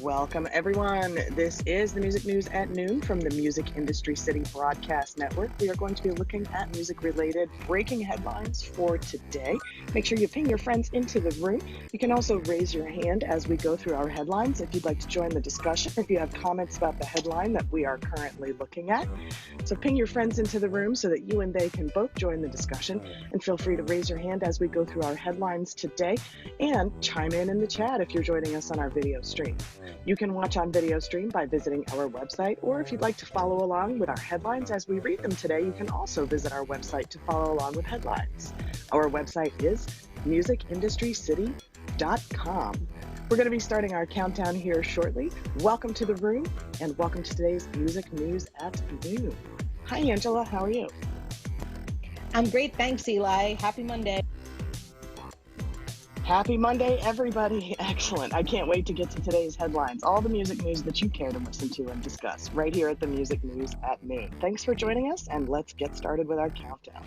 Welcome, everyone. This is the Music News at Noon from the Music Industry City Broadcast Network. We are going to be looking at music-related breaking headlines for today. Make sure you ping your friends into the room. You can also raise your hand as we go through our headlines if you'd like to join the discussion, or if you have comments about the headline that we are currently looking at. So ping your friends into the room so that you and they can both join the discussion. And feel free to raise your hand as we go through our headlines today, and chime in the chat if you're joining us on our video stream. You can watch on video stream by visiting our website, or if you'd like to follow along with our headlines as we read them today, you can also visit our website to follow along with headlines. Our website is musicindustrycity.com. We're going to be starting our countdown here shortly. Welcome to the room, and welcome to today's Music News at Noon. Hi, Angela. How are you? I'm great. Thanks, Eli. Happy Monday. Happy Monday, everybody. Excellent. I can't wait to get to today's headlines. All the music news that you care to listen to and discuss right here at the Music News at Noon. Thanks for joining us, and let's get started with our countdown.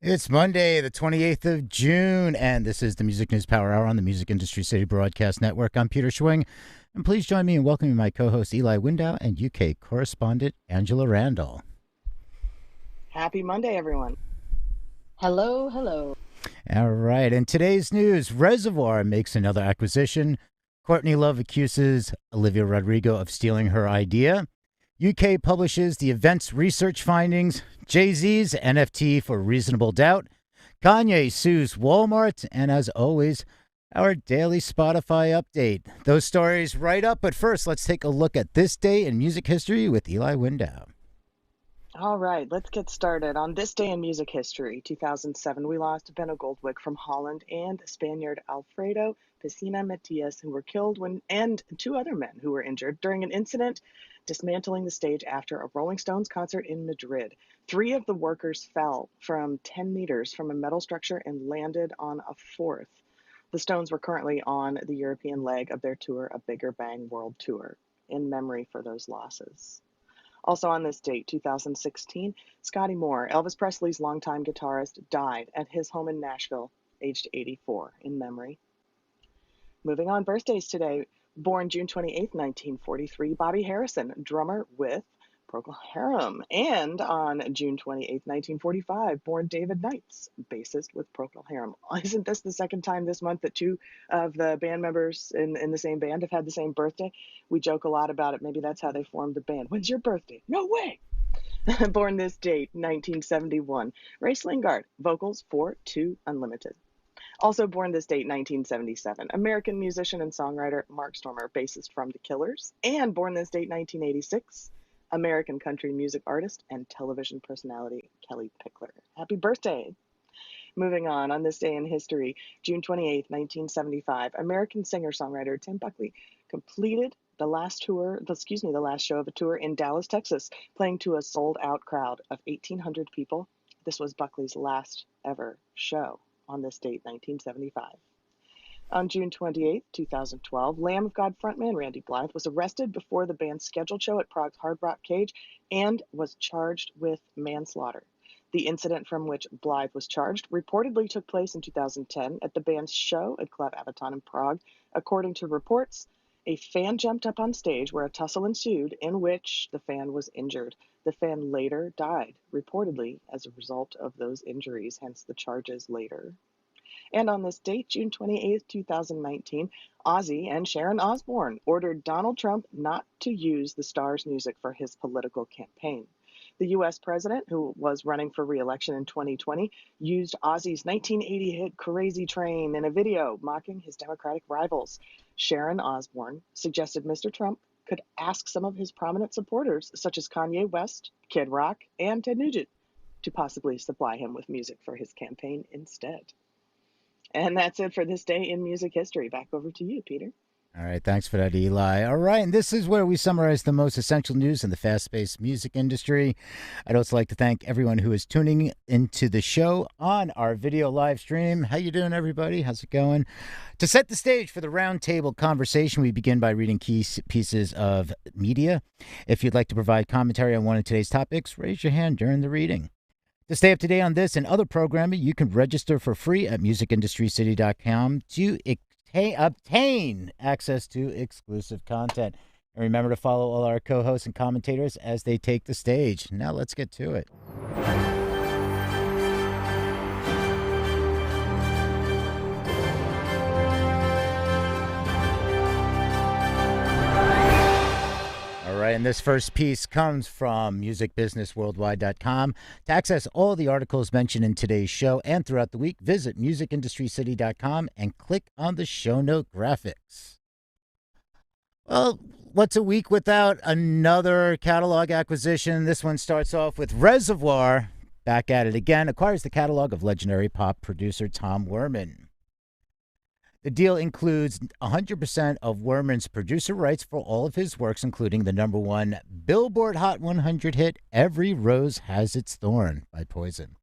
It's Monday, the 28th of June, and this is the Music News Power Hour on the Music Industry City Broadcast Network. I'm Peter Schwing, and please join me in welcoming my co-host Eli Window and UK correspondent Angela Randall. Happy Monday, everyone. Hello, hello. All right, in today's news, Reservoir makes another acquisition. Courtney Love accuses Olivia Rodrigo of stealing her idea. UK publishes the event's research findings. Jay-Z's NFT for Reasonable Doubt. Kanye sues Walmart. And as always, our daily Spotify update. Those stories right up. But first, let's take a look at this day in music history with Eli Window. All right, let's get started. On this day in music history, 2007, we lost Benno Goldwig from Holland and Spaniard Alfredo Piscina Matias, who were killed and two other men who were injured during an incident dismantling the stage after a Rolling Stones concert in Madrid. 3 of the workers fell from 10 meters from a metal structure and landed on a 4th. The Stones were currently on the European leg of their tour, a Bigger Bang World Tour, in memory for those losses. Also on this date, 2016, Scotty Moore, Elvis Presley's longtime guitarist, died at his home in Nashville, aged 84, in memory. Moving on, birthdays today. Born June 28, 1943, Bobby Harrison, drummer with Procol Harum. And on June 28, 1945, born David Knights, bassist with Procol Harum. Isn't this the second time this month that 2 of the band members in the same band have had the same birthday? We joke a lot about it. Maybe that's how they formed the band. When's your birthday? No way! Born this date, 1971, Ray Slingard, vocals for 2 Unlimited. Also born this date, 1977, American musician and songwriter Mark Stormer, bassist from The Killers. And born this date, 1986, American country music artist and television personality Kelly Pickler. Happy birthday. Moving on this day in history, June 28, 1975, American singer-songwriter Tim Buckley completed the last show of a tour in Dallas, Texas, playing to a sold-out crowd of 1,800 people. This was Buckley's last ever show. On this date, 1975. On June 28, 2012, Lamb of God frontman Randy Blythe was arrested before the band's scheduled show at Prague's Hard Rock Cage and was charged with manslaughter. The incident from which Blythe was charged reportedly took place in 2010 at the band's show at Club Abaton in Prague. According to reports, a fan jumped up on stage where a tussle ensued in which the fan was injured. The fan later died, reportedly as a result of those injuries, hence the charges later. And on this date, June 28, 2019, Ozzy and Sharon Osbourne ordered Donald Trump not to use the star's music for his political campaign. The US president, who was running for re-election in 2020, used Ozzy's 1980 hit Crazy Train in a video mocking his Democratic rivals. Sharon Osbourne suggested Mr. Trump could ask some of his prominent supporters, such as Kanye West, Kid Rock, and Ted Nugent, to possibly supply him with music for his campaign instead. And that's it for this day in music history. Back over to you, Peter. All right, thanks for that, Eli. All right, and this is where we summarize the most essential news in the fast-paced music industry. I'd also like to thank everyone who is tuning into the show on our video live stream. How you doing, everybody? How's it going? To set the stage for the roundtable conversation, we begin by reading key pieces of media. If you'd like to provide commentary on one of today's topics, raise your hand during the reading. To stay up to date on this and other programming, you can register for free at musicindustrycity.com to obtain access to exclusive content. And remember to follow all our co-hosts and commentators as they take the stage. Now let's get to it. All right, and this first piece comes from musicbusinessworldwide.com. To access all the articles mentioned in today's show and throughout the week, visit musicindustrycity.com and click on the show note graphics. Well, what's a week without another catalog acquisition? This one starts off with Reservoir, back at it again, acquires the catalog of legendary pop producer Tom Werman. The deal includes 100% of Werman's producer rights for all of his works, including the #1 Billboard Hot 100 hit Every Rose Has Its Thorn by Poison.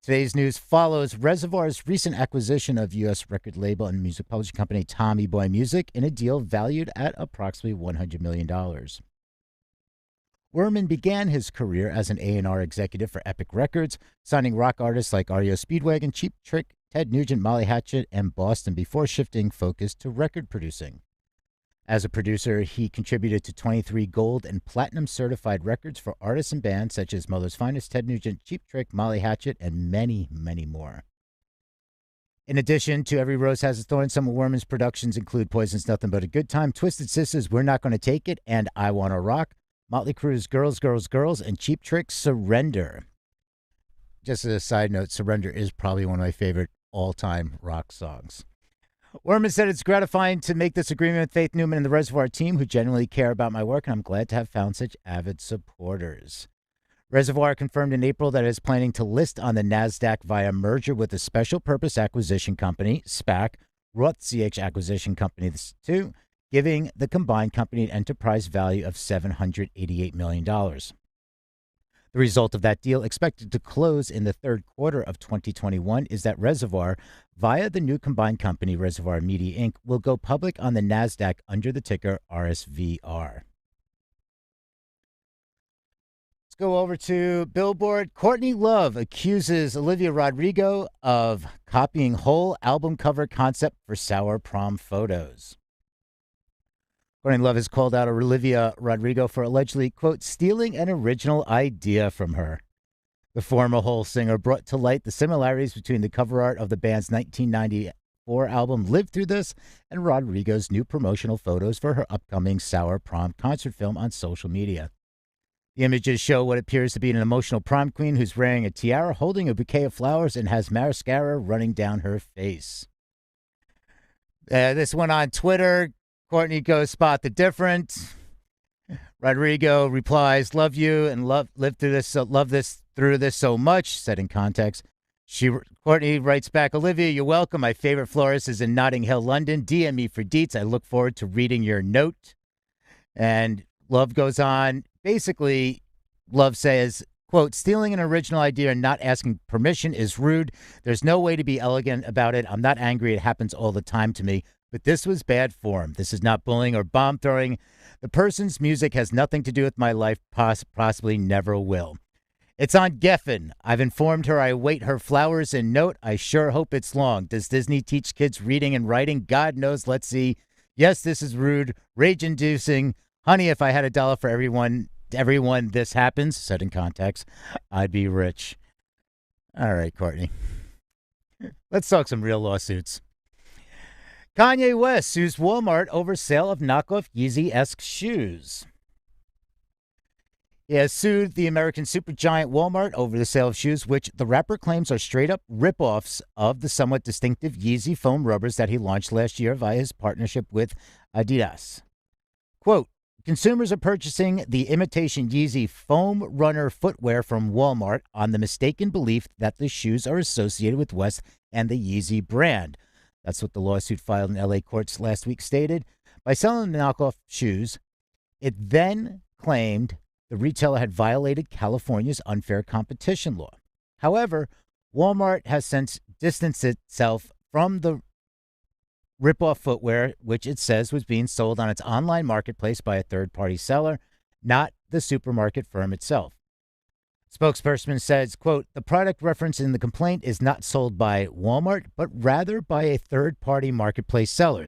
Today's news follows Reservoir's recent acquisition of U.S. record label and music publishing company Tommy Boy Music in a deal valued at approximately $100 million. Werman began his career as an A&R executive for Epic Records, signing rock artists like REO Speedwagon, Cheap Trick, Ted Nugent, Molly Hatchet, and Boston before shifting focus to record producing. As a producer, he contributed to 23 gold and platinum certified records for artists and bands such as Mother's Finest, Ted Nugent, Cheap Trick, Molly Hatchet, and many, many more. In addition to Every Rose Has Its Thorn, some of Werman's productions include Poison's Nothing But a Good Time, Twisted Sisters' We're Not Gonna Take It, and I Wanna Rock, Motley Crue's Girls, Girls, Girls, and Cheap Trick's Surrender. Just as a side note, Surrender is probably one of my favorite all-time rock songs. Werman said it's gratifying to make this agreement with Faith Newman and the Reservoir team, who genuinely care about my work, and I'm glad to have found such avid supporters. Reservoir confirmed in April that it is planning to list on the NASDAQ via merger with a special purpose acquisition company, SPAC, Roth-CH Acquisition Company, II, giving the combined company an enterprise value of $788 million. The result of that deal, expected to close in the third quarter of 2021, is that Reservoir, via the new combined company Reservoir Media Inc., will go public on the NASDAQ under the ticker RSVR. Let's go over to Billboard. Courtney Love accuses Olivia Rodrigo of copying whole album cover concept for sour prom photos. Courtney Love has called out Olivia Rodrigo for allegedly, quote, stealing an original idea from her. The former Hole singer brought to light the similarities between the cover art of the band's 1994 album Live Through This and Rodrigo's new promotional photos for her upcoming Sour Prom concert film on social media. The images show what appears to be an emotional prom queen who's wearing a tiara, holding a bouquet of flowers, and has mascara running down her face. This one on Twitter. Courtney goes, spot the difference. Rodrigo replies, love you and love through this so much, said in context. Courtney writes back, Olivia, you're welcome. My favorite florist is in Notting Hill, London. DM me for deets. I look forward to reading your note. And Love goes on. Basically, Love says, quote, stealing an original idea and not asking permission is rude. There's no way to be elegant about it. I'm not angry. It happens all the time to me. But this was bad form. This is not bullying or bomb throwing. The person's music has nothing to do with my life, possibly never will. It's on Geffen. I've informed her I await her flowers and note. I sure hope it's long. Does Disney teach kids reading and writing? God knows. Let's see. Yes, this is rude, rage-inducing. Honey, if I had $1 for everyone this happens, said in context, I'd be rich. All right, Courtney. Let's talk some real lawsuits. Kanye West sues Walmart over sale of knockoff Yeezy-esque shoes. He has sued the American supergiant Walmart over the sale of shoes, which the rapper claims are straight up ripoffs of the somewhat distinctive Yeezy foam rubbers that he launched last year via his partnership with Adidas. Quote, consumers are purchasing the imitation Yeezy foam runner footwear from Walmart on the mistaken belief that the shoes are associated with West and the Yeezy brand. That's what the lawsuit filed in LA courts last week stated. By selling the knockoff shoes, it then claimed the retailer had violated California's unfair competition law. However, Walmart has since distanced itself from the ripoff footwear, which it says was being sold on its online marketplace by a third party seller, not the supermarket firm itself. Spokesperson says, quote, the product referenced in the complaint is not sold by Walmart, but rather by a third party marketplace seller.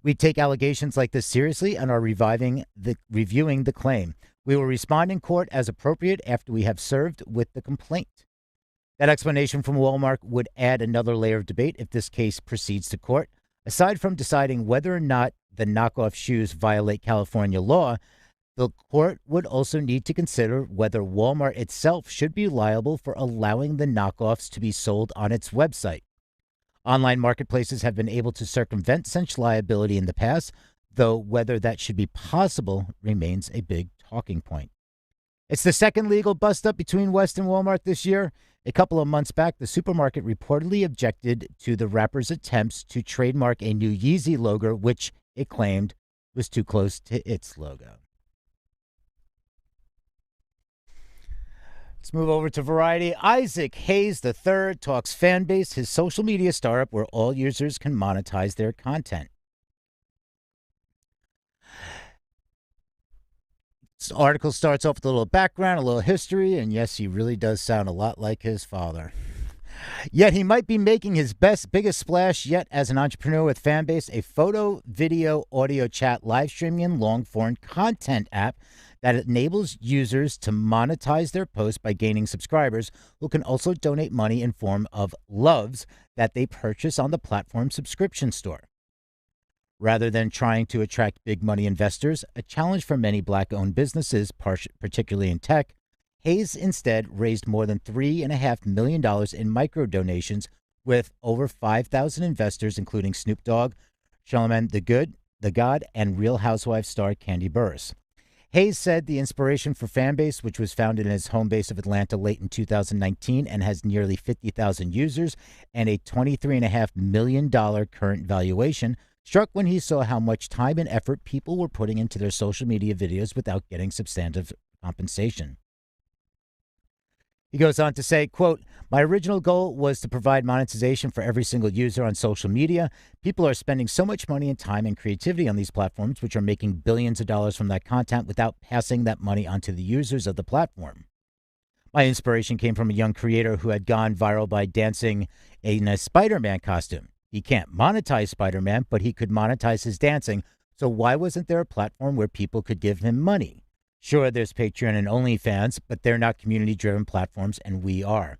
We take allegations like this seriously and are reviewing the claim. We will respond in court as appropriate after we have served with the complaint. That explanation from Walmart would add another layer of debate if this case proceeds to court. Aside from deciding whether or not the knockoff shoes violate California law, the court would also need to consider whether Walmart itself should be liable for allowing the knockoffs to be sold on its website. Online marketplaces have been able to circumvent such liability in the past, though whether that should be possible remains a big talking point. It's the second legal bust-up between West and Walmart this year. A couple of months back, the supermarket reportedly objected to the rapper's attempts to trademark a new Yeezy logo, which it claimed was too close to its logo. Let's move over to Variety. Isaac Hayes III talks Fanbase, his social media startup where all users can monetize their content. This article starts off with a little background, a little history, and yes, he really does sound a lot like his father. Yet he might be making his biggest splash yet as an entrepreneur with Fanbase, a photo, video, audio chat, live streaming, and long-form content app that enables users to monetize their posts by gaining subscribers who can also donate money in form of loves that they purchase on the platform subscription store. Rather than trying to attract big money investors, a challenge for many black-owned businesses, particularly in tech, Hayes instead raised more than $3.5 million in micro donations with over 5,000 investors, including Snoop Dogg, Charlamagne the God, and Real Housewives star Kandi Burruss. Hayes said the inspiration for Fanbase, which was founded in his home base of Atlanta late in 2019 and has nearly 50,000 users and a $23.5 million current valuation, struck when he saw how much time and effort people were putting into their social media videos without getting substantive compensation. He goes on to say, quote, my original goal was to provide monetization for every single user on social media. People are spending so much money and time and creativity on these platforms, which are making billions of dollars from that content without passing that money on to the users of the platform. My inspiration came from a young creator who had gone viral by dancing in a Spider-Man costume. He can't monetize Spider-Man, but he could monetize his dancing. So why wasn't there a platform where people could give him money? Sure, there's Patreon and OnlyFans, but they're not community-driven platforms, and we are.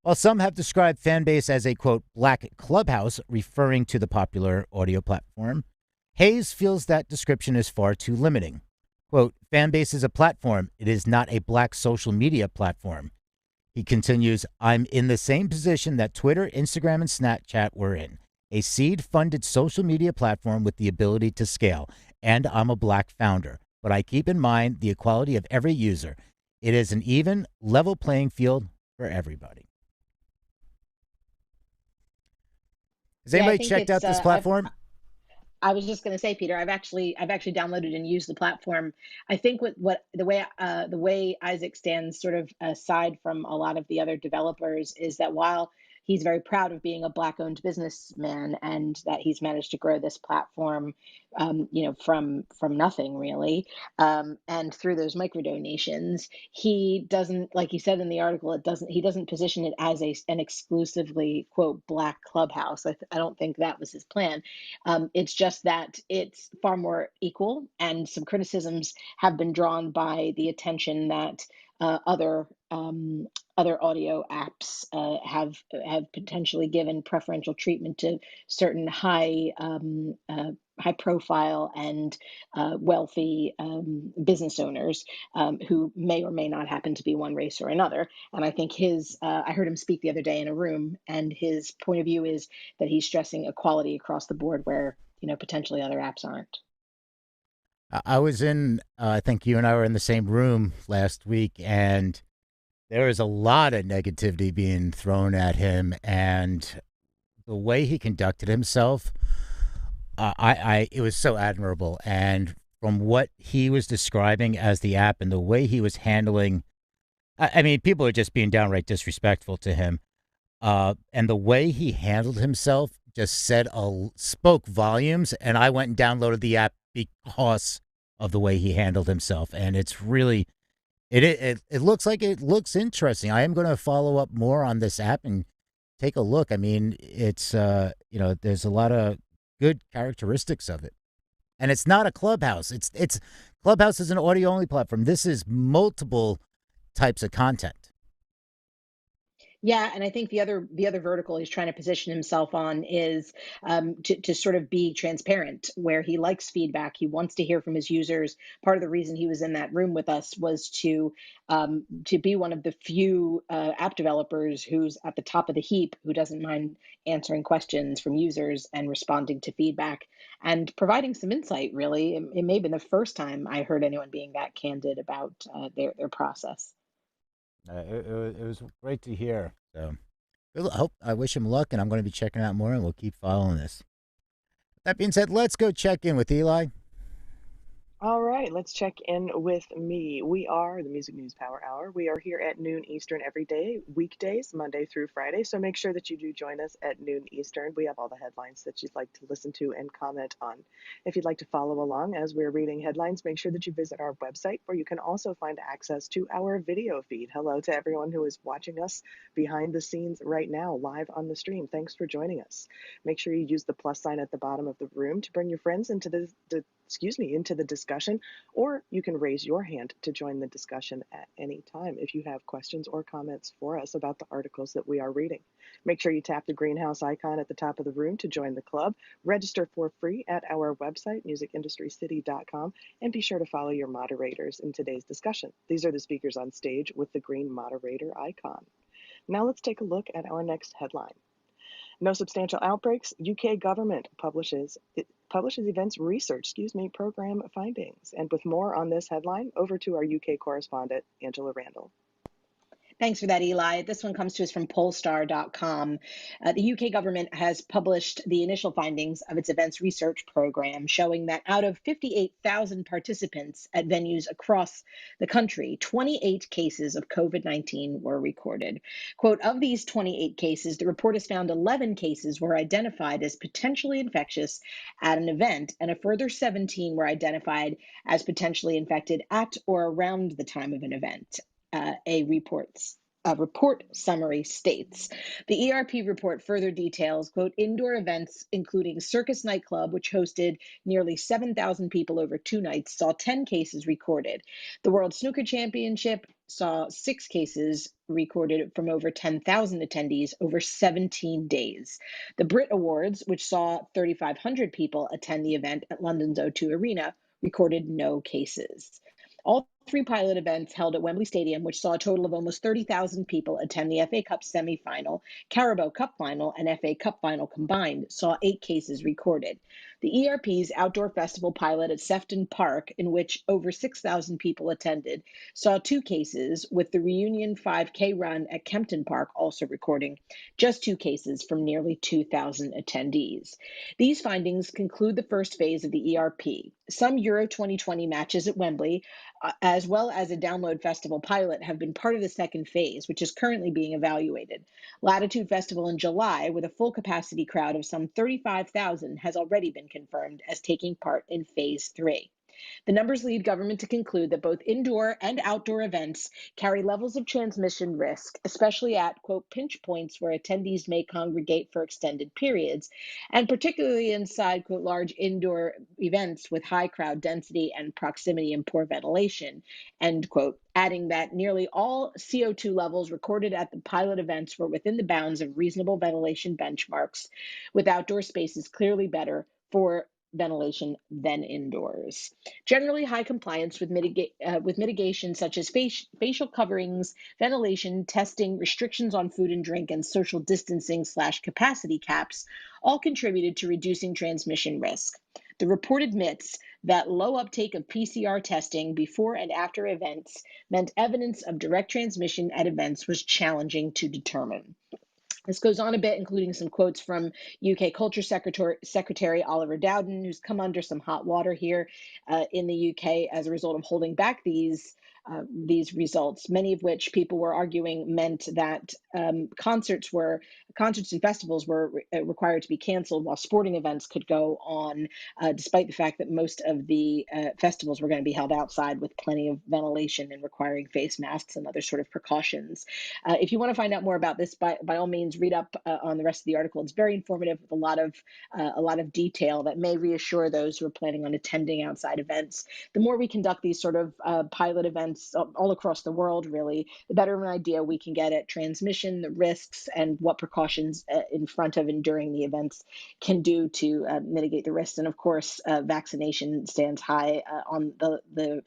While some have described Fanbase as a, quote, black clubhouse, referring to the popular audio platform, Hayes feels that description is far too limiting. Quote, Fanbase is a platform. It is not a black social media platform. He continues, I'm in the same position that Twitter, Instagram, and Snapchat were in, a seed-funded social media platform with the ability to scale, and I'm a black founder. But I keep in mind the equality of every user. It is an even, level playing field for everybody. Has Yeah, I anybody think checked it's out this platform? I was just going to say, Peter, I've actually downloaded and used the platform. I think what the way Isaac stands, sort of aside from a lot of the other developers, is that while he's very proud of being a black-owned businessman and that he's managed to grow this platform, from nothing really, and through those micro donations, he doesn't, like he said in the article, he doesn't position it as an exclusively quote black clubhouse. I don't think that was his plan. It's just that it's far more equal, and some criticisms have been drawn by the attention that other audio apps have potentially given preferential treatment to certain high high profile and wealthy business owners who may or may not happen to be one race or another. And I think I heard him speak the other day in a room, and his point of view is that he's stressing equality across the board where, potentially other apps aren't. I was I think you and I were in the same room last week, and there is a lot of negativity being thrown at him, and the way he conducted himself, it was so admirable. And from what he was describing as the app and the way he was handling, I mean, people are just being downright disrespectful to him. And the way he handled himself just spoke volumes. And I went and downloaded the app because of the way he handled himself. And it's really, it looks like it looks interesting. I am going to follow up more on this app and take a look. I mean, it's, there's a lot of good characteristics of it. And it's not a Clubhouse. It's Clubhouse is an audio only platform. This is multiple types of content. Yeah, and I think the other vertical he's trying to position himself on is to sort of be transparent, where he likes feedback. He wants to hear from his users. Part of the reason he was in that room with us was to be one of the few app developers who's at the top of the heap, who doesn't mind answering questions from users and responding to feedback and providing some insight. Really, it may have been the first time I heard anyone being that candid about their process. It was great to hear. So I wish him luck, and I'm going to be checking out more, and we'll keep following this. That being said, let's go check in with Eli. All right, let's check in with me. We are the Music News Power Hour. We are here at noon Eastern every day, weekdays, Monday through Friday. So make sure that you do join us at noon Eastern. We have all the headlines that you'd like to listen to and comment on. If you'd like to follow along as we're reading headlines, make sure that you visit our website, where you can also find access to our video feed. Hello to everyone who is watching us behind the scenes right now, live on the stream. Thanks for joining us. Make sure you use the plus sign at the bottom of the room to bring your friends into into the discussion, or you can raise your hand to join the discussion at any time if you have questions or comments for us about the articles that we are reading. Make sure you tap the greenhouse icon at the top of the room to join the club. Register for free at our website, musicindustrycity.com, and be sure to follow your moderators in today's discussion. These are the speakers on stage with the green moderator icon. Now let's take a look at our next headline. No substantial outbreaks. UK government publishes events research, program findings. And with more on this headline, over to our UK correspondent, Angela Randall. Thanks for that, Eli. This one comes to us from Polestar.com. The UK government has published the initial findings of its events research program, showing that out of 58,000 participants at venues across the country, 28 cases of COVID-19 were recorded. Quote, of these 28 cases, the report has found 11 cases were identified as potentially infectious at an event, and a further 17 were identified as potentially infected at or around the time of an event. A report summary states. The ERP report further details, quote, indoor events, including Circus Nightclub, which hosted nearly 7,000 people over 2 nights, saw 10 cases recorded. The World Snooker Championship saw 6 cases recorded from over 10,000 attendees over 17 days. The Brit Awards, which saw 3,500 people attend the event at London's O2 Arena, recorded no cases. All 3 pilot events held at Wembley Stadium, which saw a total of almost 30,000 people attend the FA Cup semi-final, Carabao Cup final, and FA Cup final combined, saw 8 cases recorded. The ERP's outdoor festival pilot at Sefton Park, in which over 6,000 people attended, saw 2 cases, with the Reunion 5K run at Kempton Park also recording just 2 cases from nearly 2,000 attendees. These findings conclude the first phase of the ERP. Some Euro 2020 matches at Wembley, as well as a download festival pilot, have been part of the second phase, which is currently being evaluated. Latitude Festival in July, with a full capacity crowd of some 35,000, has already been confirmed as taking part in phase 3. The numbers lead government to conclude that both indoor and outdoor events carry levels of transmission risk, especially at, quote, pinch points where attendees may congregate for extended periods, and particularly inside, quote, large indoor events with high crowd density and proximity and poor ventilation, end quote, adding that nearly all CO2 levels recorded at the pilot events were within the bounds of reasonable ventilation benchmarks, with outdoor spaces clearly better for ventilation than indoors. Generally, high compliance with, with mitigation such as facial coverings, ventilation, testing, restrictions on food and drink, and social distancing / capacity caps all contributed to reducing transmission risk. The reported myths that low uptake of PCR testing before and after events meant evidence of direct transmission at events was challenging to determine. This goes on a bit, including some quotes from UK Culture Secretary Oliver Dowden, who's come under some hot water here in the UK as a result of holding back these results, many of which people were arguing meant that concerts and festivals were required to be canceled while sporting events could go on, despite the fact that most of the festivals were going to be held outside with plenty of ventilation and requiring face masks and other sort of precautions. If you want to find out more about this, by all means, read up on the rest of the article. It's very informative with a lot of detail that may reassure those who are planning on attending outside events. The more we conduct these sort of pilot events all across the world, really, the better of an idea we can get at transmission, the risks, and what precautions in front of and during the events can do to mitigate the risks. And of course, vaccination stands high on the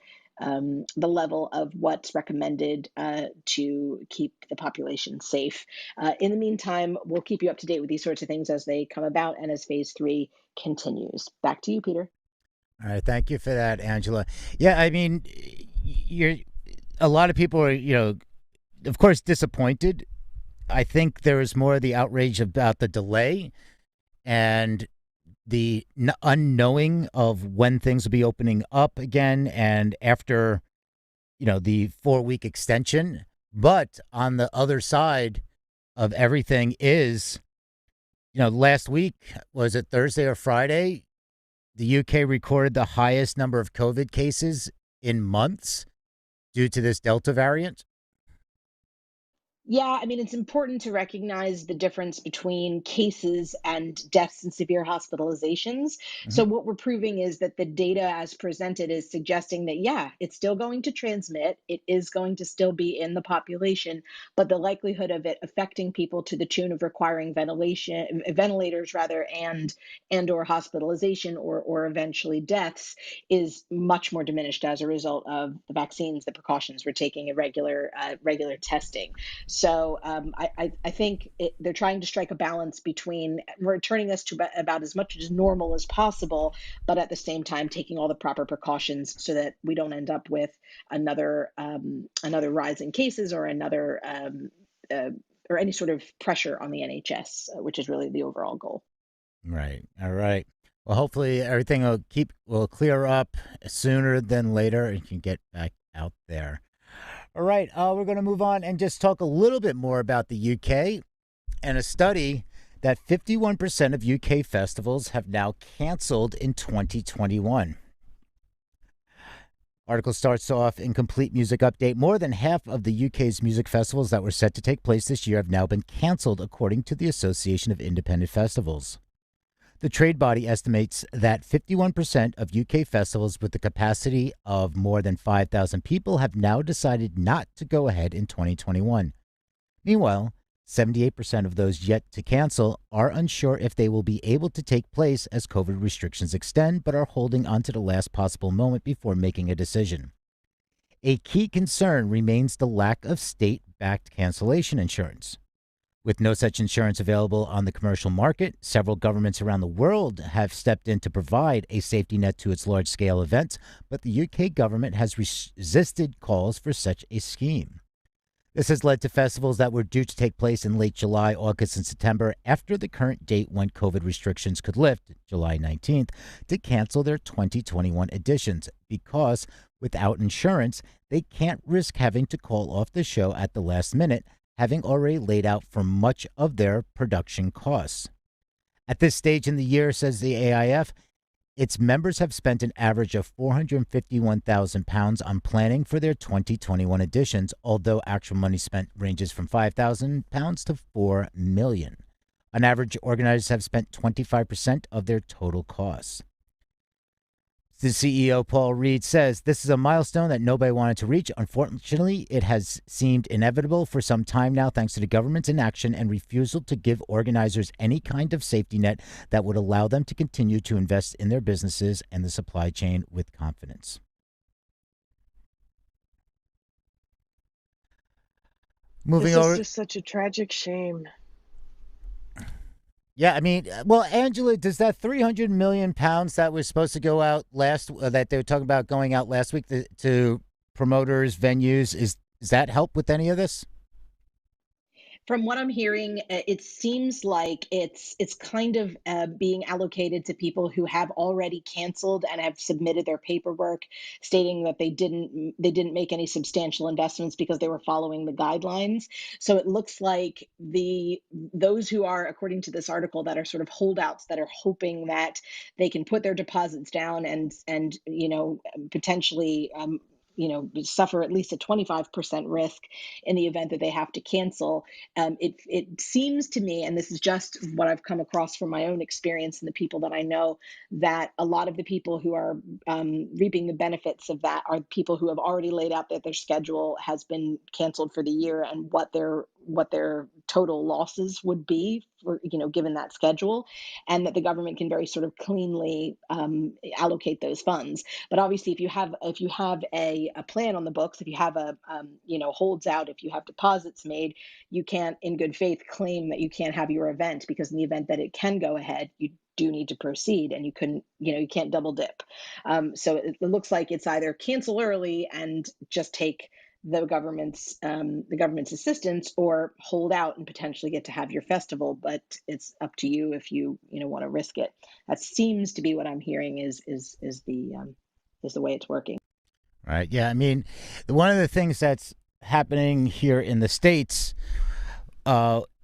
level of what's recommended to keep the population safe. In the meantime, we'll keep you up to date with these sorts of things as they come about and as phase 3 continues. Back to you, Peter. All right, thank you for that, Angela. Yeah, I mean, a lot of people are, of course, disappointed. I think there is more of the outrage about the delay and the unknowing of when things will be opening up again and after, the 4-week extension. But on the other side of everything is, last week, was it Thursday or Friday? The UK recorded the highest number of COVID cases in months due to this Delta variant. Yeah, I mean, it's important to recognize the difference between cases and deaths and severe hospitalizations. Mm-hmm. So, what we're proving is that the data as presented is suggesting that, yeah, it's still going to transmit, it is going to still be in the population, but the likelihood of it affecting people to the tune of requiring ventilators rather, and or hospitalization or eventually deaths is much more diminished as a result of the vaccines, the precautions we're taking, regular testing. So I think they're trying to strike a balance between returning us to about as much as normal as possible, but at the same time taking all the proper precautions so that we don't end up with another rise in cases or another or any sort of pressure on the NHS, which is really the overall goal. Right. All right. Well, hopefully everything will clear up sooner than later and you can get back out there. All right, we're going to move on and just talk a little bit more about the UK and a study that 51% of UK festivals have now canceled in 2021. Article starts off in Complete Music Update. More than half of the UK's music festivals that were set to take place this year have now been canceled, according to the Association of Independent Festivals. The trade body estimates that 51% of UK festivals with the capacity of more than 5,000 people have now decided not to go ahead in 2021. Meanwhile, 78% of those yet to cancel are unsure if they will be able to take place as COVID restrictions extend, but are holding on to the last possible moment before making a decision. A key concern remains the lack of state-backed cancellation insurance. With no such insurance available on the commercial market, several governments around the world have stepped in to provide a safety net to its large-scale events, but the UK government has resisted calls for such a scheme. This has led to festivals that were due to take place in late July, August, and September after the current date when COVID restrictions could lift, July 19th, to cancel their 2021 editions because, without insurance, they can't risk having to call off the show at the last minute, having already laid out for much of their production costs. At this stage in the year, says the AIF, its members have spent an average of £451,000 on planning for their 2021 editions, although actual money spent ranges from £5,000 to £4 million. On average, organizers have spent 25% of their total costs. The CEO, Paul Reed, says this is a milestone that nobody wanted to reach. Unfortunately, it has seemed inevitable for some time now, thanks to the government's inaction and refusal to give organizers any kind of safety net that would allow them to continue to invest in their businesses and the supply chain with confidence. Moving This is over. just such a tragic shame. Yeah, I mean, well, Angela, does that 300 million pounds that was supposed to go out that they were talking about going out last week to promoters, venues, does that help with any of this? From what I'm hearing, it seems like it's kind of being allocated to people who have already canceled and have submitted their paperwork stating that they didn't make any substantial investments because they were following the guidelines. So it looks like those who are, according to this article, that are sort of holdouts that are hoping that they can put their deposits down and potentially suffer at least a 25% risk in the event that they have to cancel. It seems to me, and this is just what I've come across from my own experience and the people that I know, that a lot of the people who are reaping the benefits of that are people who have already laid out that their schedule has been canceled for the year and what their total losses would be for given that schedule, and that the government can very sort of cleanly allocate those funds. But obviously, if you have a plan on the books, if you have a holds out, if you have deposits made, you can't in good faith claim that you can't have your event, because in the event that it can go ahead, you do need to proceed, and you can't double dip. So it looks like it's either cancel early and just take the government's assistance, or hold out and potentially get to have your festival, but it's up to you if you want to risk it. That seems to be what I'm hearing is the way it's working. Right. Yeah. I mean, one of the things that's happening here in the States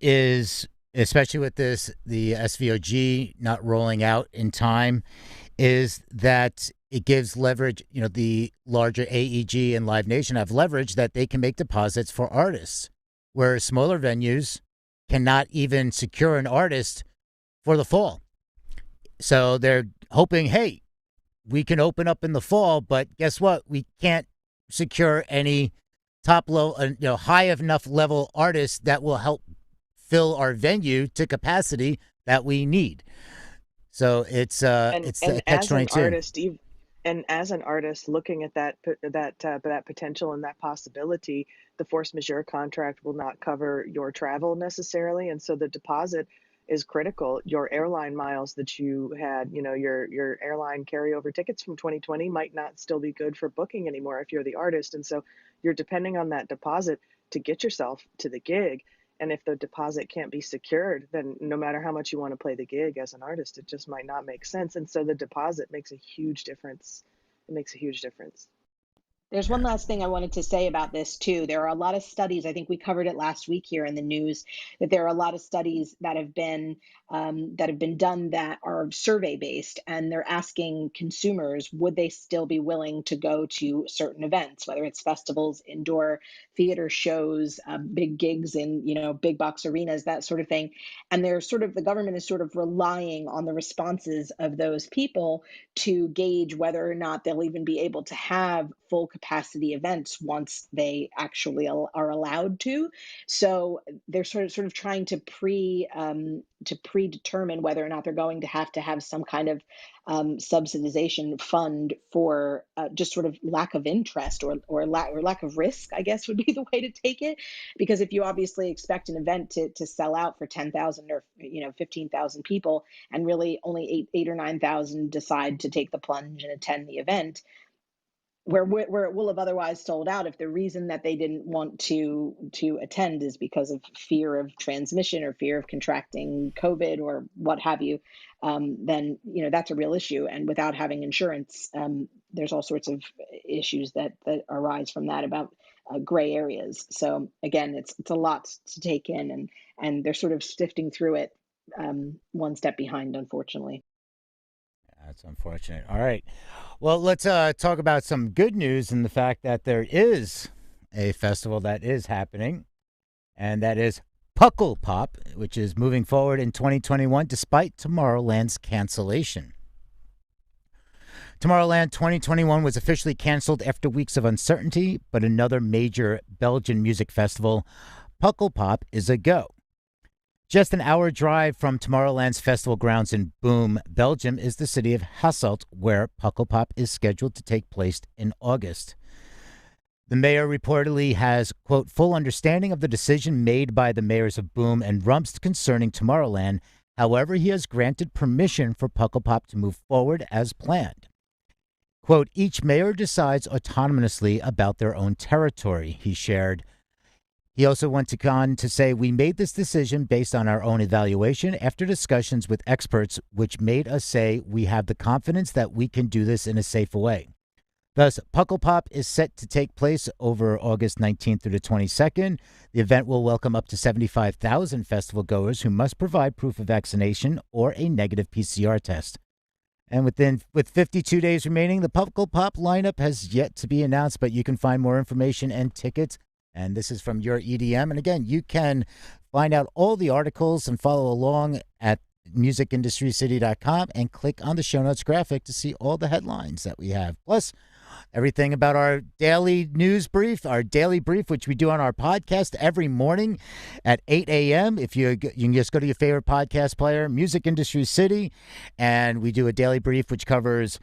is, especially with the SVOG not rolling out in time, is that it gives leverage. The larger AEG and Live Nation have leverage that they can make deposits for artists, where smaller venues cannot even secure an artist for the fall. So they're hoping, hey, we can open up in the fall, but guess what? We can't secure any top level, high enough level artists that will help fill our venue to capacity that we need. So it's the catch 22. And as an artist looking at that potential and that possibility, the force majeure contract will not cover your travel necessarily, and so the deposit is critical. Your airline miles that you had, your airline carryover tickets from 2020 might not still be good for booking anymore if you're the artist, and so you're depending on that deposit to get yourself to the gig. And if the deposit can't be secured, then no matter how much you want to play the gig as an artist, it just might not make sense. And so the deposit makes a huge difference. It makes a huge difference. There's one last thing I wanted to say about this too. There are a lot of studies. I think we covered it last week here in the news, that there are a lot of studies that have been done that are survey based, and they're asking consumers, would they still be willing to go to certain events, whether it's festivals, indoor theater shows, big gigs in big box arenas, that sort of thing. And the government is sort of relying on the responses of those people to gauge whether or not they'll even be able to have full capacity events once they actually are allowed to. So they're sort of trying to predetermine whether or not they're going to have some kind of subsidization fund for just sort of lack of interest, or lack of risk, I guess would be the way to take it. Because if you obviously expect an event to sell out for 10,000 or 15,000 people, and really only eight or 9,000 decide to take the plunge and attend the event, where it will have otherwise sold out, if the reason that they didn't want to attend is because of fear of transmission or fear of contracting COVID or what have you, then that's a real issue. And without having insurance, there's all sorts of issues that arise from that, about gray areas. So again, it's a lot to take in, and they're sort of sifting through it, one step behind, unfortunately. That's unfortunate. All right. Well, let's talk about some good news in the fact that there is a festival that is happening, and that is Puckle Pop, which is moving forward in 2021 despite Tomorrowland's cancellation. Tomorrowland 2021 was officially canceled after weeks of uncertainty, but another major Belgian music festival, Pukkelpop, is a go. Just an hour drive from Tomorrowland's festival grounds in Boom, Belgium, is the city of Hasselt, where Pukkelpop is scheduled to take place in August. The mayor reportedly has, quote, full understanding of the decision made by the mayors of Boom and Rumst concerning Tomorrowland. However, he has granted permission for Pukkelpop to move forward as planned. Quote, each mayor decides autonomously about their own territory, he shared. He also went on to say, we made this decision based on our own evaluation after discussions with experts, which made us say we have the confidence that we can do this in a safe way. Thus, Pukkelpop is set to take place over August 19th through the 22nd. The event will welcome up to 75,000 festival goers who must provide proof of vaccination or a negative PCR test. And with 52 days remaining, the Pukkelpop lineup has yet to be announced, but you can find more information and tickets. And this is from your EDM. And again, you can find out all the articles and follow along at musicindustrycity.com and click on the show notes graphic to see all the headlines that we have. Plus, everything about our daily news brief, our daily brief, which we do on our podcast every morning at 8 a.m. If you can just go to your favorite podcast player, Music Industry City, and we do a daily brief which covers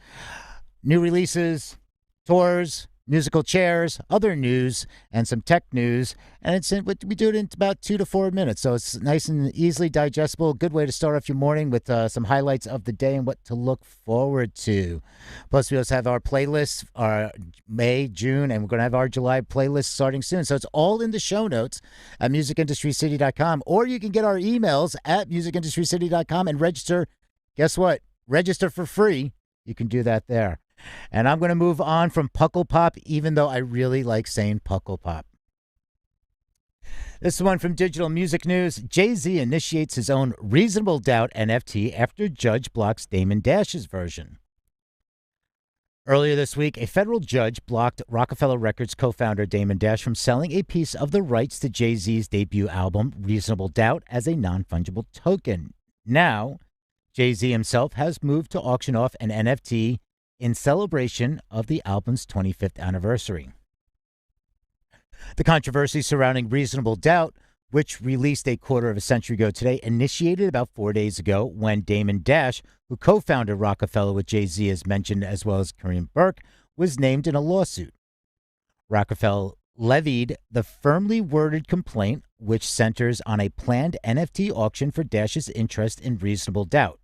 new releases, tours, musical chairs, other news, and some tech news. And we do it in about 2 to 4 minutes. So it's nice and easily digestible. Good way to start off your morning with some highlights of the day and what to look forward to. Plus, we also have our playlists, our May, June, and we're going to have our July playlist starting soon. So it's all in the show notes at musicindustrycity.com. Or you can get our emails at musicindustrycity.com and register. Guess what? Register for free. You can do that there. And I'm going to move on from Pukkelpop, even though I really like saying Pukkelpop. This is one from Digital Music News. Jay-Z initiates his own Reasonable Doubt NFT after judge blocks Damon Dash's version. Earlier this week, a federal judge blocked Rockefeller Records co-founder Damon Dash from selling a piece of the rights to Jay-Z's debut album, Reasonable Doubt, as a non-fungible token. Now, Jay-Z himself has moved to auction off an NFT in celebration of the album's 25th anniversary. The controversy surrounding Reasonable Doubt, which released a quarter of a century ago today, initiated about 4 days ago when Damon Dash, who co-founded Rockefeller with Jay-Z as mentioned, as well as Kareem Burke, was named in a lawsuit. Rockefeller levied the firmly worded complaint, which centers on a planned NFT auction for Dash's interest in Reasonable Doubt.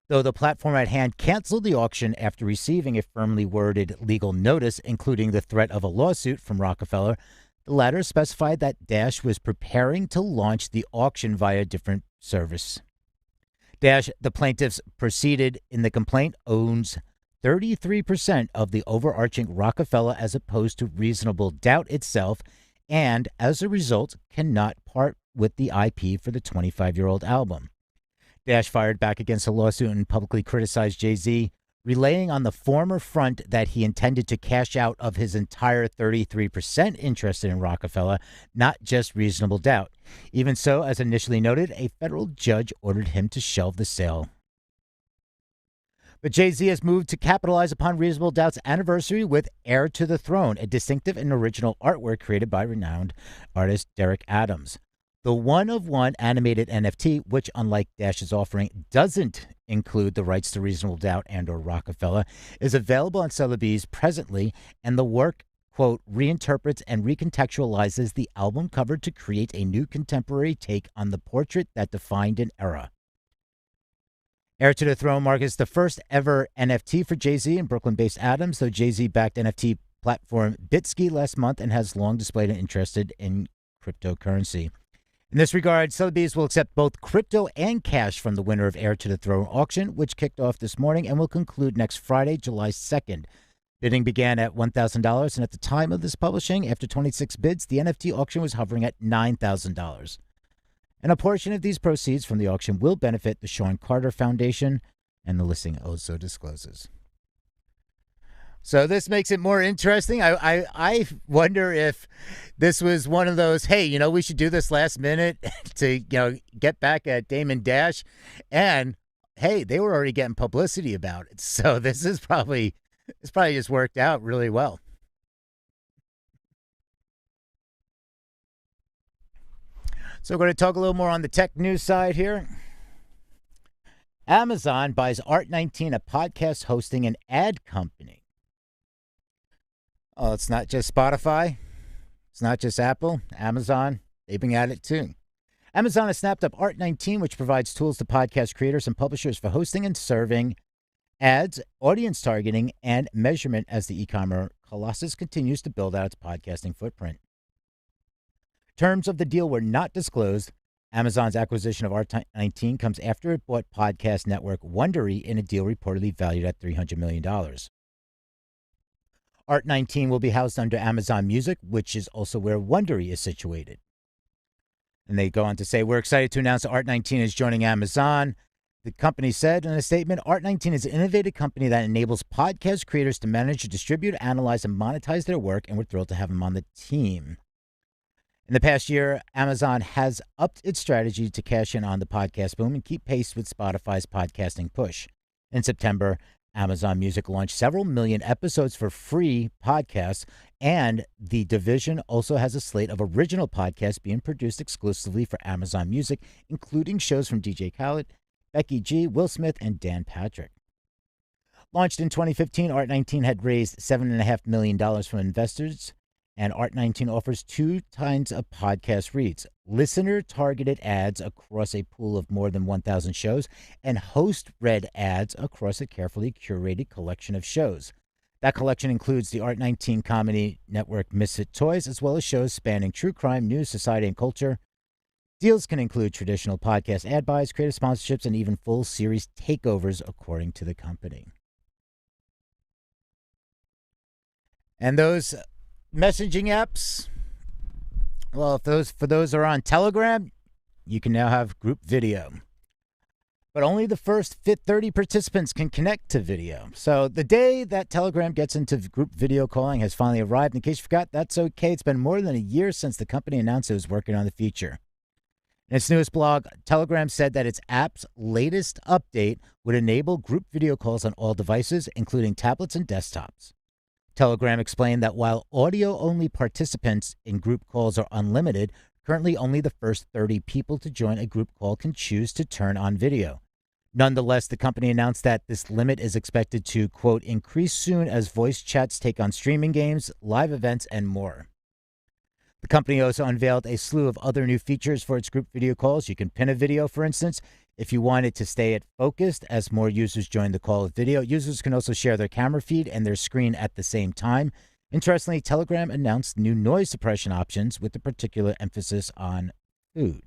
Though the platform at hand canceled the auction after receiving a firmly worded legal notice, including the threat of a lawsuit from Rockefeller, the latter specified that Dash was preparing to launch the auction via a different service. Dash, the plaintiffs proceeded in the complaint, owns 33% of the overarching Rockefeller as opposed to Reasonable Doubt itself, and as a result cannot part with the IP for the 25-year-old album. Dash fired back against the lawsuit and publicly criticized Jay-Z, relaying on the former front that he intended to cash out of his entire 33% interest in Rockefeller, not just Reasonable Doubt. Even so, as initially noted, a federal judge ordered him to shelve the sale. But Jay-Z has moved to capitalize upon Reasonable Doubt's anniversary with Heir to the Throne, a distinctive and original artwork created by renowned artist Derek Adams. The one-of-one animated NFT, which, unlike Dash's offering, doesn't include the rights to Reasonable Doubt and or Rockefeller, is available on Sotheby's presently, and the work, quote, reinterprets and recontextualizes the album cover to create a new contemporary take on the portrait that defined an era. Heir to the Throne marks the first ever NFT for Jay-Z and Brooklyn-based Adams, though Jay-Z backed NFT platform Bitsky last month and has long displayed an interest in cryptocurrency. In this regard, Sotheby's will accept both crypto and cash from the winner of Heir to the Throne auction, which kicked off this morning and will conclude next Friday, July 2nd. Bidding began at $1,000, and at the time of this publishing, after 26 bids, the NFT auction was hovering at $9,000. And a portion of these proceeds from the auction will benefit the Sean Carter Foundation, and the listing also discloses. So this makes it more interesting. I wonder if this was one of those, hey, we should do this last minute to, get back at Damon Dash. And hey, they were already getting publicity about it. So this probably just worked out really well. So we're going to talk a little more on the tech news side here. Amazon buys Art19, a podcast hosting and ad company. Oh, it's not just Spotify. It's not just Apple. Amazon, they've been at it too. Amazon has snapped up Art19, which provides tools to podcast creators and publishers for hosting and serving ads, audience targeting, and measurement as the e-commerce colossus continues to build out its podcasting footprint. Terms of the deal were not disclosed. Amazon's acquisition of Art19 comes after it bought podcast network Wondery in a deal reportedly valued at $300 million. Art19 will be housed under Amazon Music, which is also where Wondery is situated. And they go on to say, we're excited to announce that Art19 is joining Amazon. The company said in a statement, Art19 is an innovative company that enables podcast creators to manage, distribute, analyze, and monetize their work, and we're thrilled to have them on the team. In the past year, Amazon has upped its strategy to cash in on the podcast boom and keep pace with Spotify's podcasting push. In September, Amazon Music launched several million episodes for free podcasts, and the division also has a slate of original podcasts being produced exclusively for Amazon Music, including shows from DJ Khaled, Becky G, Will Smith, and Dan Patrick. Launched in 2015, Art19 had raised $7.5 million from investors, and Art19 offers two kinds of podcast reads: listener-targeted ads across a pool of more than 1,000 shows, and host-read ads across a carefully curated collection of shows. That collection includes the Art19 comedy network Misfit Toys, as well as shows spanning true crime, news, society, and culture. Deals can include traditional podcast ad buys, creative sponsorships, and even full series takeovers, according to the company. And those messaging apps, well, if for those are on Telegram, you can now have group video. But only the first 30 participants can connect to video. So the day that Telegram gets into group video calling has finally arrived. In case you forgot, that's okay. It's been more than a year since the company announced it was working on the feature. In its newest blog, Telegram said that its app's latest update would enable group video calls on all devices, including tablets and desktops. Telegram explained that while audio-only participants in group calls are unlimited, currently only the first 30 people to join a group call can choose to turn on video. Nonetheless, the company announced that this limit is expected to, quote, increase soon as voice chats take on streaming games, live events, and more. The company also unveiled a slew of other new features for its group video calls. You can pin a video, for instance, if you want it to stay focused as more users join the call with video. Users can also share their camera feed and their screen at the same time. Interestingly, Telegram announced new noise suppression options with a particular emphasis on food.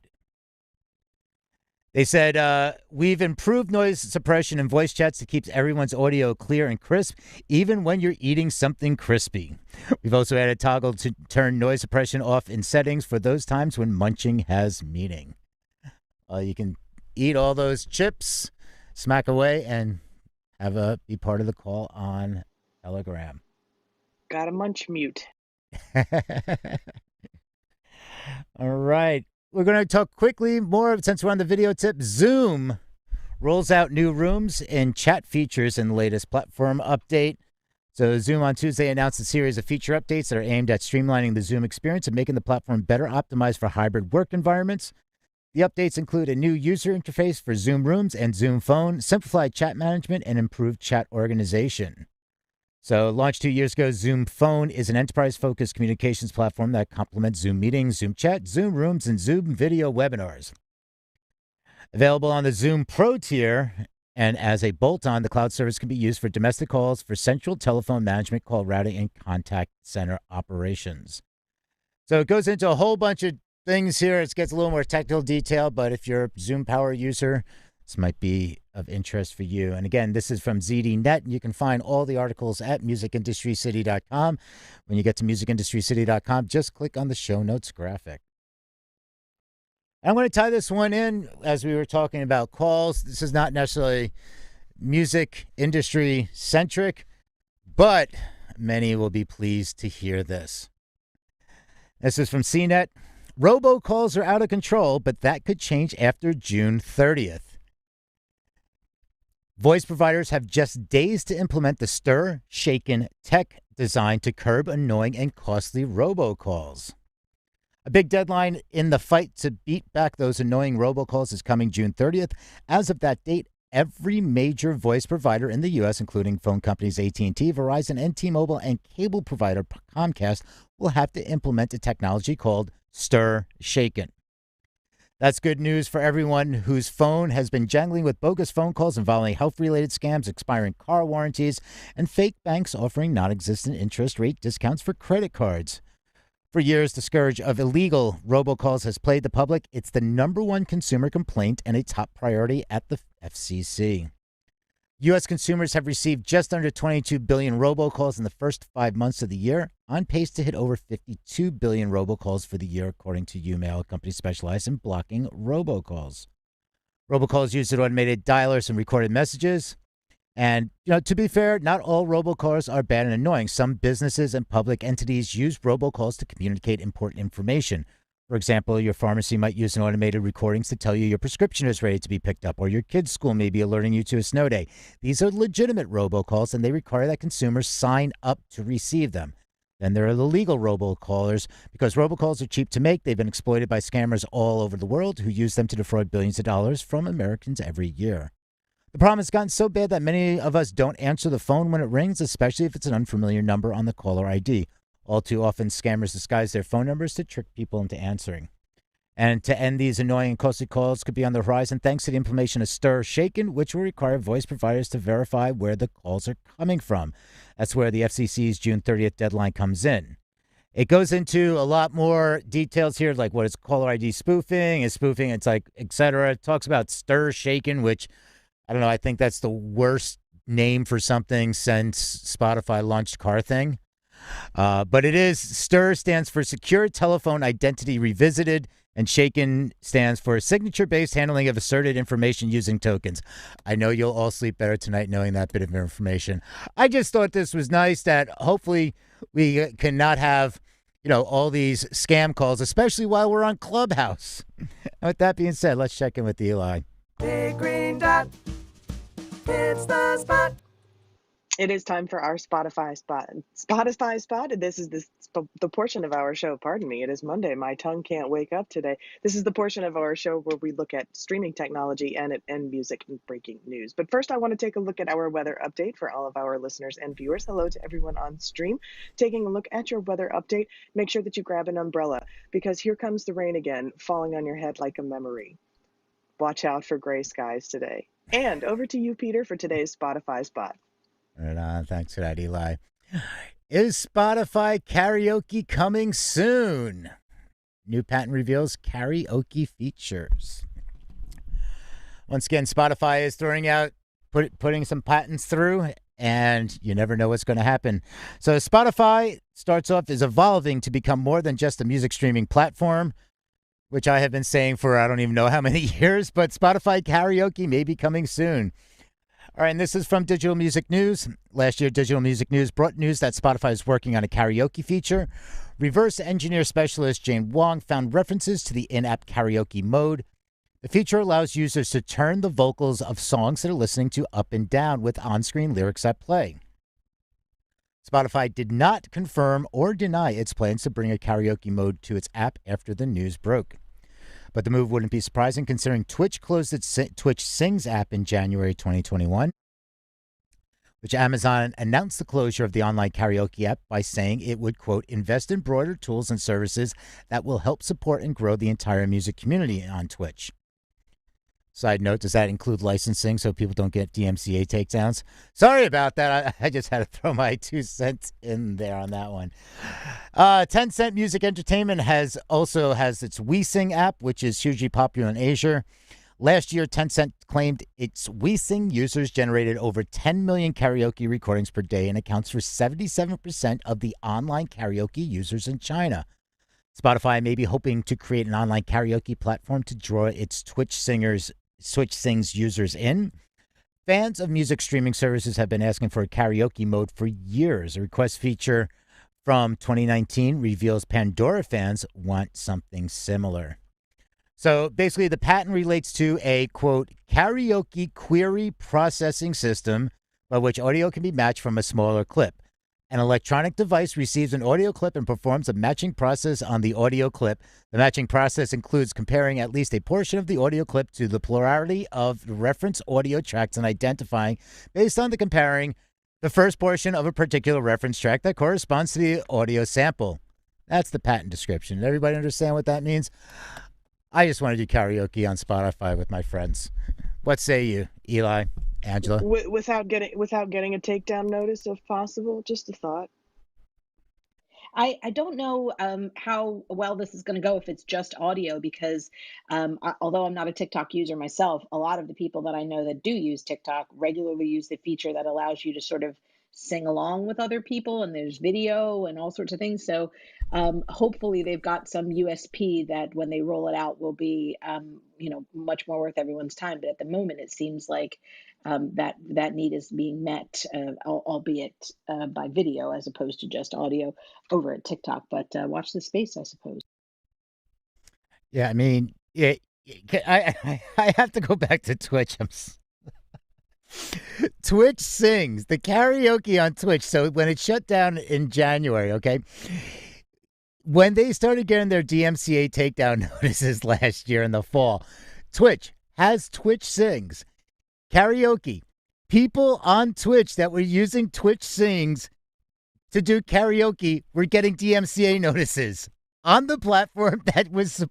They said, we've improved noise suppression in voice chats to keep everyone's audio clear and crisp, even when you're eating something crispy. We've also added a toggle to turn noise suppression off in settings for those times when munching has meaning. You can eat all those chips, smack away, and be part of the call on Telegram. Got a munch mute. All right. We're going to talk quickly more, since we're on the video tip. Zoom rolls out new rooms and chat features in the latest platform update. So Zoom on Tuesday announced a series of feature updates that are aimed at streamlining the Zoom experience and making the platform better optimized for hybrid work environments. The updates include a new user interface for Zoom Rooms and Zoom Phone, simplified chat management, and improved chat organization. So, launched 2 years ago, Zoom Phone is an enterprise-focused communications platform that complements Zoom Meetings, Zoom Chat, Zoom Rooms, and Zoom Video Webinars. Available on the Zoom Pro tier, and as a bolt-on, the cloud service can be used for domestic calls, for central telephone management, call routing, and contact center operations. So it goes into a whole bunch of things here. It gets a little more technical detail, but if you're a Zoom Power user, this might be of interest for you. And again, this is from ZDNet, and you can find all the articles at musicindustrycity.com. When you get to musicindustrycity.com, just click on the show notes graphic. I'm going to tie this one in as we were talking about calls. This is not necessarily music industry centric, but many will be pleased to hear this. This is from CNET. Robocalls are out of control, but that could change after June 30th. Voice providers have just days to implement the stir-shaken tech designed to curb annoying and costly robocalls. A big deadline in the fight to beat back those annoying robocalls is coming June 30th. As of that date, every major voice provider in the U.S., including phone companies AT&T, Verizon, and T-Mobile, and cable provider Comcast, will have to implement a technology called Stir Shaken. That's good news for everyone whose phone has been jangling with bogus phone calls involving health-related scams, expiring car warranties, and fake banks offering non-existent interest rate discounts for credit cards. For years, the scourge of illegal robocalls has plagued the public. It's the number one consumer complaint and a top priority at the FCC. U.S. consumers have received just under 22 billion robocalls in the first 5 months of the year, on pace to hit over 52 billion robocalls for the year, according to UMail, a company specialized in blocking robocalls. Robocalls use automated dialers and recorded messages. And, to be fair, not all robocalls are bad and annoying. Some businesses and public entities use robocalls to communicate important information. For example, your pharmacy might use an automated recordings to tell you your prescription is ready to be picked up, or your kid's school may be alerting you to a snow day. These are legitimate robocalls, and they require that consumers sign up to receive them. Then there are the legal robocallers. Because robocalls are cheap to make, they've been exploited by scammers all over the world who use them to defraud billions of dollars from Americans every year. The problem has gotten so bad that many of us don't answer the phone when it rings, especially if it's an unfamiliar number on the caller ID. All too often, scammers disguise their phone numbers to trick people into answering. And to end these annoying and costly calls could be on the horizon thanks to the implementation of Stir Shaken, which will require voice providers to verify where the calls are coming from. That's where the FCC's June 30th deadline comes in. It goes into a lot more details here, like what is caller ID spoofing, it's like, etc. It talks about Stir Shaken, which, I don't know, I think that's the worst name for something since Spotify launched Car Thing. But it is, STIR stands for Secure Telephone Identity Revisited, and Shaken stands for Signature-Based Handling of Asserted Information Using Tokens. I know you'll all sleep better tonight knowing that bit of information. I just thought this was nice that hopefully we can not have, all these scam calls, especially while we're on Clubhouse. And with that being said, let's check in with Eli. Big green dot, it's the spot. It is time for our Spotify spot. Spotify spot. This is the portion of our show. Pardon me. It is Monday. My tongue can't wake up today. This is the portion of our show where we look at streaming technology and music and breaking news. But first, I want to take a look at our weather update for all of our listeners and viewers. Hello to everyone on stream. Taking a look at your weather update, make sure that you grab an umbrella because here comes the rain again, falling on your head like a memory. Watch out for gray skies today. And over to you, Peter, for today's Spotify spot. Right on. Thanks for that, Eli. Is Spotify karaoke coming soon? New patent reveals karaoke features. Once again, Spotify is throwing out, putting some patents through, and you never know what's going to happen. So Spotify starts off as evolving to become more than just a music streaming platform, which I have been saying for I don't even know how many years, but Spotify karaoke may be coming soon. All right, and this is from Digital Music News. Last year, Digital Music News brought news that Spotify is working on a karaoke feature. Reverse engineer specialist Jane Wong found references to the in-app karaoke mode. The feature allows users to turn the vocals of songs that are listening to up and down with on-screen lyrics at play. Spotify did not confirm or deny its plans to bring a karaoke mode to its app after the news broke. But the move wouldn't be surprising considering Twitch closed its Twitch Sings app in January 2021, which Amazon announced the closure of the online karaoke app by saying it would, quote, invest in broader tools and services that will help support and grow the entire music community on Twitch. Side note, does that include licensing so people don't get DMCA takedowns? Sorry about that. I just had to throw my 2 cents in there on that one. Tencent Music Entertainment also has its WeSing app, which is hugely popular in Asia. Last year, Tencent claimed its WeSing users generated over 10 million karaoke recordings per day and accounts for 77% of the online karaoke users in China. Spotify may be hoping to create an online karaoke platform to draw its Twitch Sings users in. Fans of music streaming services have been asking for a karaoke mode for years. A request feature from 2019 reveals Pandora fans want something similar. So basically, the patent relates to a quote karaoke query processing system by which audio can be matched from a smaller clip. An electronic device receives an audio clip and performs a matching process on the audio clip. The matching process includes comparing at least a portion of the audio clip to the plurality of the reference audio tracks and identifying, based on the comparing, the first portion of a particular reference track that corresponds to the audio sample. That's the patent description. Did everybody understand what that means? I just want to do karaoke on Spotify with my friends. What say you, Eli, Angela? Without getting a takedown notice, if possible. Just a thought. I don't know how well this is going to go if it's just audio because although I'm not a TikTok user myself, a lot of the people that I know that do use TikTok regularly use the feature that allows you to sort of sing along with other people, and there's video and all sorts of things. So hopefully they've got some USP that when they roll it out will be much more worth everyone's time. But at the moment, it seems like that need is being met, albeit by video as opposed to just audio over at TikTok. But watch this space, I suppose. Yeah, I mean, I have to go back to Twitch. Twitch sings the karaoke on Twitch. So when it shut down in January, okay, when they started getting their DMCA takedown notices last year in the fall, Twitch sings karaoke. People on Twitch that were using Twitch sings to do karaoke were getting DMCA notices on the platform that was,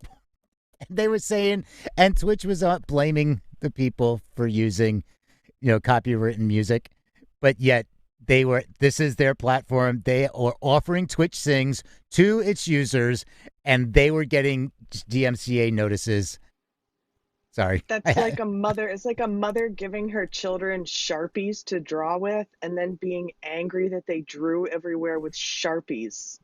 they were saying, and Twitch was blaming the people for using, copywritten music, but yet this is their platform. They are offering Twitch sings to its users, and they were getting DMCA notices. Sorry. That's like a mother. It's like a mother giving her children Sharpies to draw with and then being angry that they drew everywhere with Sharpies.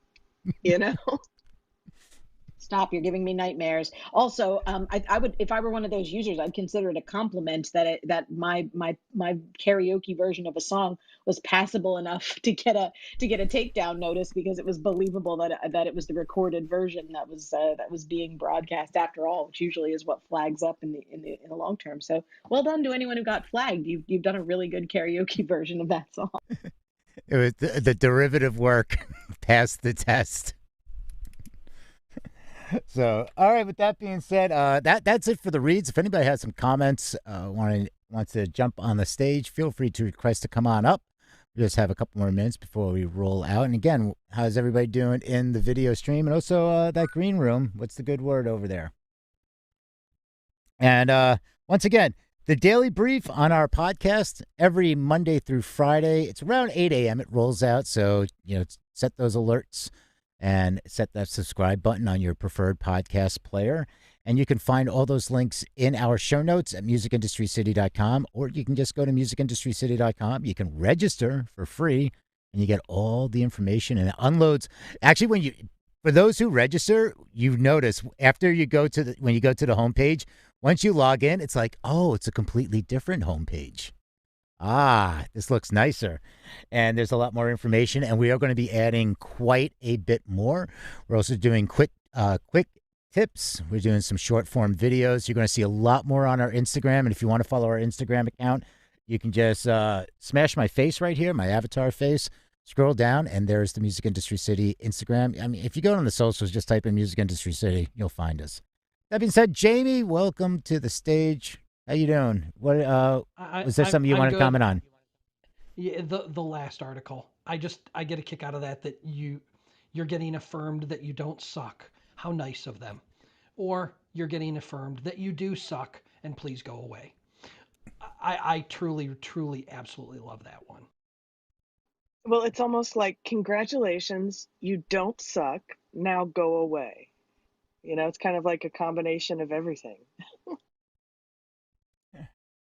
Stop, you're giving me nightmares. Also, I would, if I were one of those users, I'd consider it a compliment that my karaoke version of a song was passable enough to get a takedown notice, because it was believable that it was the recorded version that was being broadcast after all, which usually is what flags up in the long term. So well done to anyone who got flagged. You've done a really good karaoke version of that song. It was the derivative work passed the test. So, all right. With that being said, that's it for the reads. If anybody has some comments, wants to jump on the stage, feel free to request to come on up. We just have a couple more minutes before we roll out. And again, how's everybody doing in the video stream, and also that green room? What's the good word over there? And once again, the daily brief on our podcast every Monday through Friday. It's around 8 a.m. It rolls out, so set those alerts and set that subscribe button on your preferred podcast player. And you can find all those links in our show notes at musicindustrycity.com, or you can just go to musicindustrycity.com. You can register for free, and you get all the information, and it unloads. Actually, for those who register, you notice after you go to when you go to the homepage, once you log in, it's like, oh, it's a completely different homepage. This looks nicer. And there's a lot more information, and we are going to be adding quite a bit more. We're also doing quick tips. We're doing some short form videos. You're going to see a lot more on our Instagram. And if you want to follow our Instagram account, you can just smash my face right here, my avatar face, scroll down, and there's the Music Industry City Instagram. I mean, if you go on the socials, just type in Music Industry City, you'll find us. That being said, Jamie, welcome to the stage. How you doing? What was there something you want to comment on? Yeah, the last article. I get a kick out of that you're getting affirmed that you don't suck. How nice of them. Or you're getting affirmed that you do suck and please go away. I truly, truly, absolutely love that one. Well, it's almost like, congratulations, you don't suck, now go away. It's kind of like a combination of everything.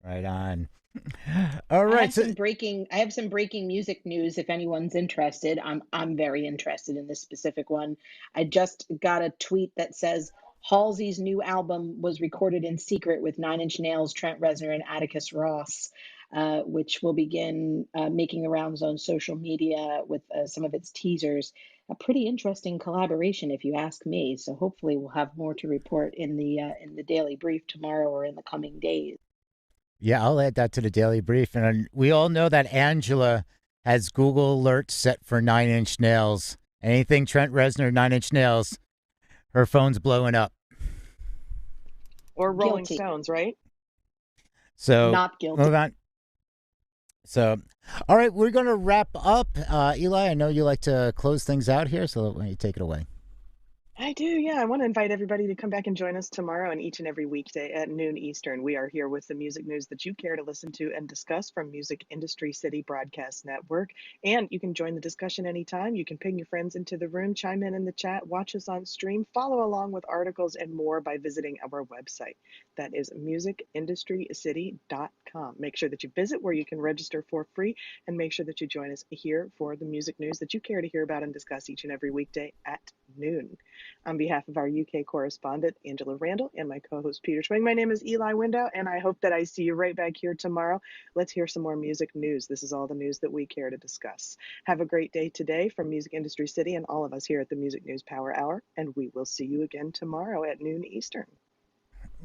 Right on. All right. I have some breaking music news if anyone's interested. I'm very interested in this specific one. I just got a tweet that says Halsey's new album was recorded in secret with Nine Inch Nails, Trent Reznor, and Atticus Ross. which will begin making the rounds on social media with some of its teasers. A pretty interesting collaboration, if you ask me. So hopefully we'll have more to report in the daily brief tomorrow or in the coming days. Yeah, I'll add that to the daily brief. And we all know that Angela has Google alerts set for 9-inch nails. Anything Trent Reznor, 9-inch nails, her phone's blowing up. Or Rolling Guilty. Stones, right? So Not guilty. move on. So, all right, we're going to wrap up. Eli, I know you like to close things out here, so why don't you take it away? I do, yeah. I want to invite everybody to come back and join us tomorrow and each and every weekday at noon Eastern. We are here with the music news that you care to listen to and discuss from Music Industry City Broadcast Network. And you can join the discussion anytime. You can ping your friends into the room, chime in the chat, watch us on stream, follow along with articles and more by visiting our website. That is musicindustrycity.com. Make sure that you visit where you can register for free, and make sure that you join us here for the music news that you care to hear about and discuss each and every weekday at noon. On behalf of our UK correspondent, Angela Randall, and my co-host, Peter Schwing, my name is Eli Window, and I hope that I see you right back here tomorrow. Let's hear some more music news. This is all the news that we care to discuss. Have a great day today from Music Industry City and all of us here at the Music News Power Hour, and we will see you again tomorrow at noon Eastern.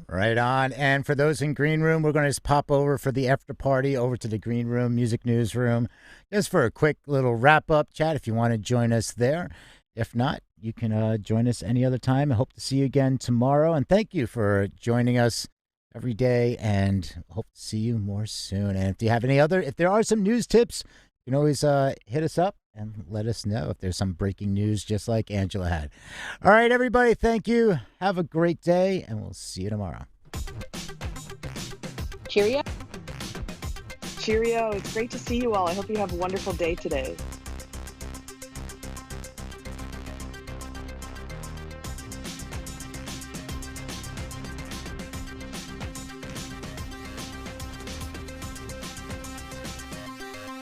Right on. And for those in Green Room, we're going to just pop over for the after party over to the Green Room, Music Newsroom, just for a quick little wrap-up chat if you want to join us there. If not, you can join us any other time. I hope to see you again tomorrow. And thank you for joining us every day, and hope to see you more soon. And if you have if there are some news tips, you can always hit us up and let us know if there's some breaking news, just like Angela had. All right, everybody, thank you. Have a great day, and we'll see you tomorrow. Cheerio. Cheerio. It's great to see you all. I hope you have a wonderful day today.